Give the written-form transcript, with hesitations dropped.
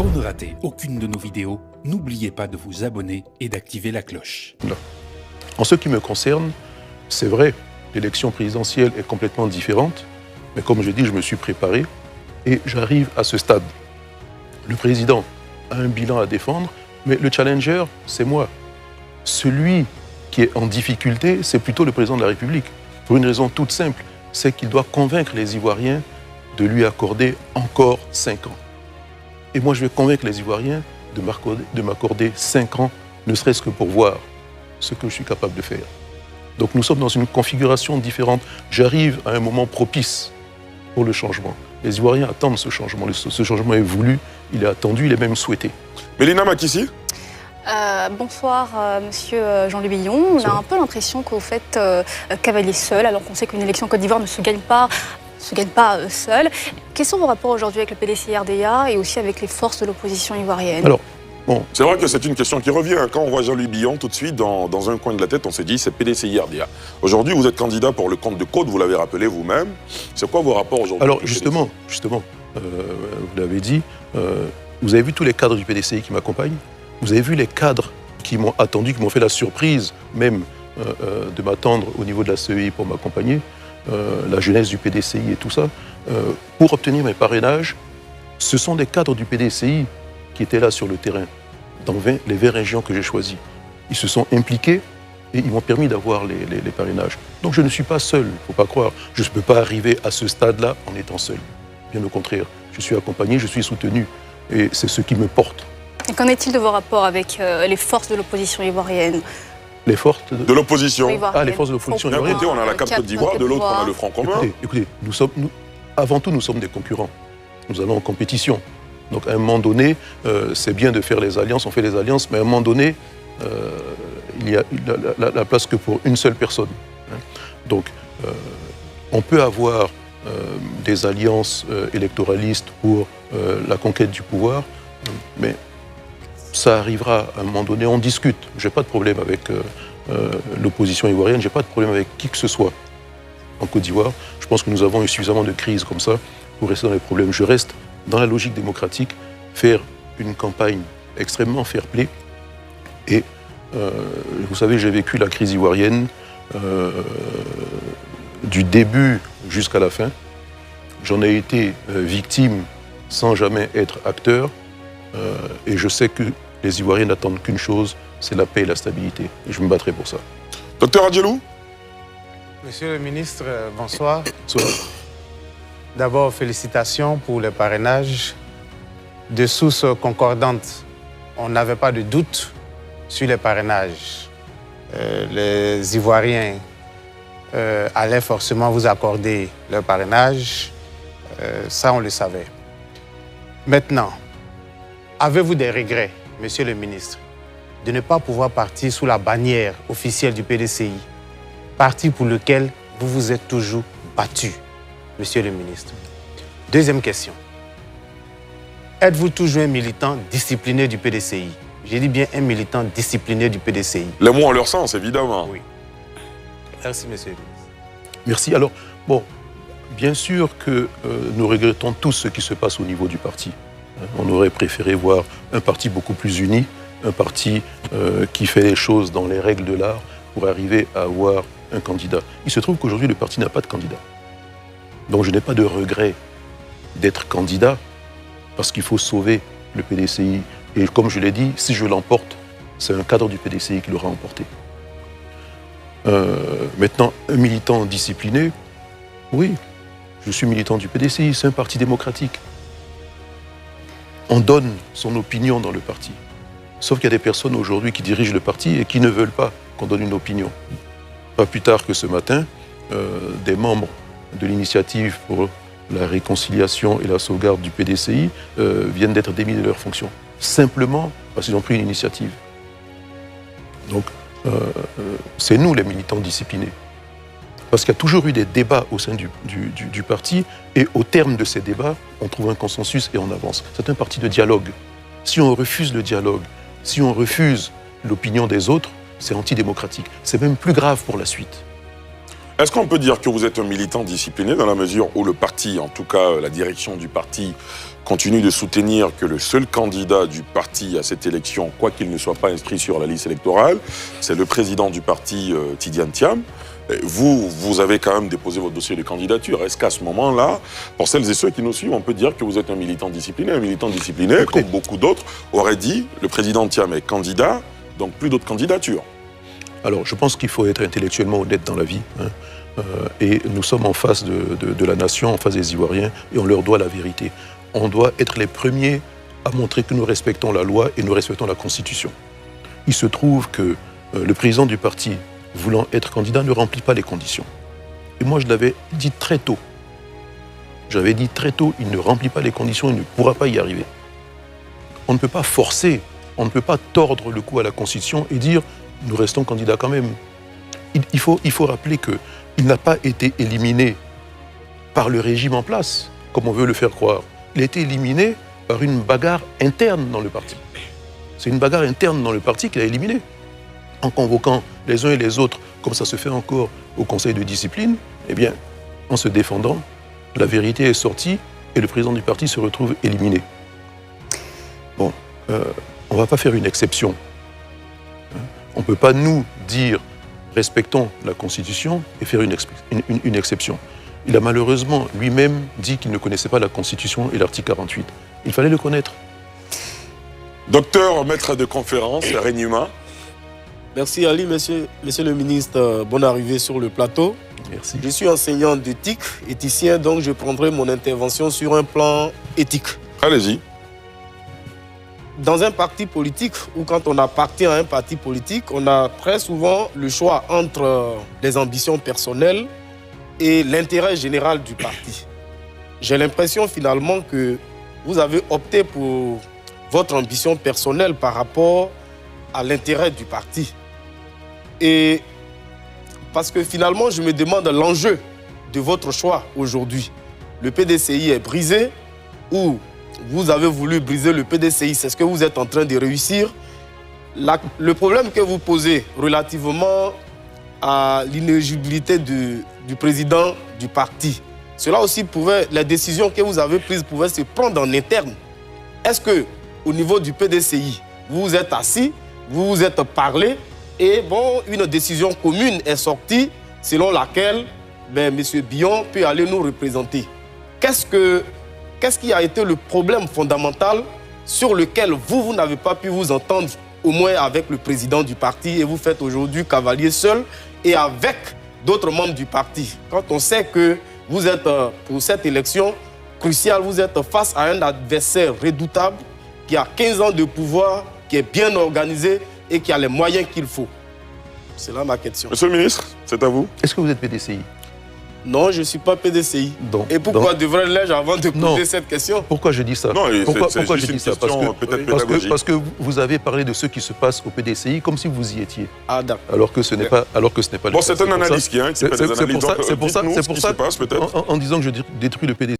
Pour ne rater aucune de nos vidéos, n'oubliez pas de vous abonner et d'activer la cloche. En ce qui me concerne, c'est vrai, l'élection présidentielle est complètement différente, mais comme je dis, je me suis préparé et j'arrive à ce stade. Le président a un bilan à défendre, mais le challenger, c'est moi. Celui qui est en difficulté, c'est plutôt le président de la République. Pour une raison toute simple, c'est qu'il doit convaincre les Ivoiriens de lui accorder encore 5 ans. Et moi, je vais convaincre les Ivoiriens de m'accorder 5 ans, ne serait-ce que pour voir ce que je suis capable de faire. Donc nous sommes dans une configuration différente. J'arrive à un moment propice pour le changement. Les Ivoiriens attendent ce changement. Ce changement est voulu, il est attendu, il est même souhaité. Mélina Makissi. Bonsoir, monsieur Jean-Louis Billon. On a un peu l'impression que vous faites cavalier seul, alors qu'on sait qu'une élection en Côte d'Ivoire ne se gagne pas seul. Quels sont vos rapports aujourd'hui avec le PDCI-RDA et aussi avec les forces de l'opposition ivoirienne? Alors, bon. C'est vrai que c'est une question qui revient. Quand on voit Jean-Louis Billon, tout de suite, dans un coin de la tête, on s'est dit c'est PDCI-RDA. Aujourd'hui, vous êtes candidat pour le compte de Côte, vous l'avez rappelé vous-même. C'est quoi vos rapports aujourd'hui? Alors, justement, vous l'avez dit, vous avez vu tous les cadres du PDCI qui m'accompagnent. Vous avez vu les cadres qui m'ont attendu, qui m'ont fait la surprise même de m'attendre au niveau de la CEI pour m'accompagner, la jeunesse du PDCI et tout ça. Pour obtenir mes parrainages, ce sont des cadres du PDCI qui étaient là sur le terrain, dans les 20 régions que j'ai choisies. Ils se sont impliqués et ils m'ont permis d'avoir les parrainages. Donc je ne suis pas seul, il ne faut pas croire. Je ne peux pas arriver à ce stade-là en étant seul. Bien au contraire, je suis accompagné, je suis soutenu et c'est ce qui me porte. Et qu'en est-il de vos rapports avec les forces de l'opposition ivoirienne? Les forces de l'opposition. Ah, les forces de l'opposition D'un ivoirienne. côté, on a la CAP Côte d'Ivoire, de l'autre, on a le Front commun. Écoutez, avant tout, nous sommes des concurrents. Nous allons en compétition. Donc, à un moment donné, c'est bien de faire les alliances, on fait les alliances, mais à un moment donné, il y a la place que pour une seule personne. Donc, on peut avoir des alliances électoralistes pour la conquête du pouvoir, mais ça arrivera à un moment donné, on discute. Je n'ai pas de problème avec l'opposition ivoirienne, je n'ai pas de problème avec qui que ce soit en Côte d'Ivoire. Je pense que nous avons eu suffisamment de crises comme ça pour rester dans les problèmes. Je reste dans la logique démocratique, faire une campagne extrêmement fair-play. Et vous savez, j'ai vécu la crise ivoirienne du début jusqu'à la fin. J'en ai été victime sans jamais être acteur. Et je sais que les Ivoiriens n'attendent qu'une chose, c'est la paix et la stabilité. Et je me battrai pour ça. Docteur Adjelou. Monsieur le ministre, bonsoir. Bonsoir. D'abord, félicitations pour le parrainage. De sources concordantes, on n'avait pas de doute sur les parrainages. Les Ivoiriens allaient forcément vous accorder leur parrainage. Ça, on le savait. Maintenant, avez-vous des regrets, monsieur le ministre, de ne pas pouvoir partir sous la bannière officielle du PDCI, parti pour lequel vous vous êtes toujours battu, monsieur le ministre? Deuxième question. Êtes-vous toujours un militant discipliné du PDCI? J'ai dit bien un militant discipliné du PDCI. Les mots ont leur sens, évidemment. Oui. Merci, monsieur le ministre. Merci. Alors, bon, bien sûr que nous regrettons tous ce qui se passe au niveau du parti. On aurait préféré voir un parti beaucoup plus uni, un parti qui fait les choses dans les règles de l'art pour arriver à avoir un candidat. Il se trouve qu'aujourd'hui, le parti n'a pas de candidat. Donc je n'ai pas de regret d'être candidat parce qu'il faut sauver le PDCI. Et comme je l'ai dit, si je l'emporte, c'est un cadre du PDCI qui l'aura emporté. Maintenant, un militant discipliné, oui, je suis militant du PDCI, c'est un parti démocratique. On donne son opinion dans le parti. Sauf qu'il y a des personnes aujourd'hui qui dirigent le parti et qui ne veulent pas qu'on donne une opinion. Pas plus tard que ce matin, des membres de l'initiative pour la réconciliation et la sauvegarde du PDCI viennent d'être démis de leurs fonctions. Simplement parce qu'ils ont pris une initiative. Donc, c'est nous les militants disciplinés. Parce qu'il y a toujours eu des débats au sein du parti, et au terme de ces débats, on trouve un consensus et on avance. C'est un parti de dialogue. Si on refuse le dialogue, si on refuse l'opinion des autres, c'est antidémocratique. C'est même plus grave pour la suite. Est-ce qu'on peut dire que vous êtes un militant discipliné dans la mesure où le parti, en tout cas la direction du parti, continue de soutenir que le seul candidat du parti à cette élection, quoi qu'il ne soit pas inscrit sur la liste électorale, c'est le président du parti, Tidiane Thiam. Vous avez quand même déposé votre dossier de candidature. Est-ce qu'à ce moment-là, pour celles et ceux qui nous suivent, on peut dire que vous êtes un militant discipliné? Un militant discipliné, comme beaucoup d'autres, aurait dit, le président Thiam est candidat, donc plus d'autres candidatures. Alors, je pense qu'il faut être intellectuellement honnête dans la vie. Et nous sommes en face de la nation, en face des Ivoiriens, et on leur doit la vérité. On doit être les premiers à montrer que nous respectons la loi et nous respectons la Constitution. Il se trouve que le président du parti, voulant être candidat, ne remplit pas les conditions. Et moi, je l'avais dit très tôt. J'avais dit très tôt, il ne remplit pas les conditions, il ne pourra pas y arriver. On ne peut pas forcer, on ne peut pas tordre le cou à la Constitution et dire « nous restons candidats quand même ». Il faut rappeler qu'il n'a pas été éliminé par le régime en place, comme on veut le faire croire. Il a été éliminé par une bagarre interne dans le parti. C'est une bagarre interne dans le parti qu'il a éliminé. En convoquant les uns et les autres, comme ça se fait encore au Conseil de discipline, eh bien, en se défendant, la vérité est sortie et le président du parti se retrouve éliminé. Bon, on ne va pas faire une exception. On ne peut pas nous dire respectons la Constitution et faire une exception. Il a malheureusement lui-même dit qu'il ne connaissait pas la Constitution et l'article 48. Il fallait le connaître. Docteur, maître de conférence, Regnuma. Merci Ali, monsieur le ministre, bonne arrivée sur le plateau. Merci. Je suis enseignant d'éthique, éthicien, donc je prendrai mon intervention sur un plan éthique. Allez-y. Dans un parti politique, ou quand on appartient à un parti politique, on a très souvent le choix entre les ambitions personnelles et l'intérêt général du parti. J'ai l'impression finalement que vous avez opté pour votre ambition personnelle par rapport à l'intérêt du parti. Et parce que finalement, je me demande l'enjeu de votre choix aujourd'hui. Le PDCI est brisé ou vous avez voulu briser le PDCI, c'est ce que vous êtes en train de réussir. Le problème que vous posez relativement à l'inéligibilité du président du parti, cela aussi les décisions que vous avez prises pouvaient se prendre en interne. Est-ce que au niveau du PDCI, vous vous êtes assis, vous vous êtes parlé et bon, une décision commune est sortie selon laquelle M. Billon peut aller nous représenter? Qu'est-ce qui a été le problème fondamental sur lequel vous n'avez pas pu vous entendre au moins avec le président du parti et vous faites aujourd'hui cavalier seul et avec d'autres membres du parti? Quand on sait que vous êtes, pour cette élection cruciale, vous êtes face à un adversaire redoutable qui a 15 ans de pouvoir, qui est bien organisé et qui a les moyens qu'il faut. C'est là ma question. Monsieur le ministre, c'est à vous. Est-ce que vous êtes PDCI? Non, je ne suis pas PDCI. Donc, et pourquoi devrais-je avant de poser cette question? Pourquoi je dis ça? Non, pourquoi je dis ça? Parce que vous avez parlé de ce qui se passe au PDCI comme si vous y étiez. Ah, d'accord. Alors que ce n'est pas le cas. Bon, c'est un analyste qui a C'est pour ça, en disant que je détruis le PDCI.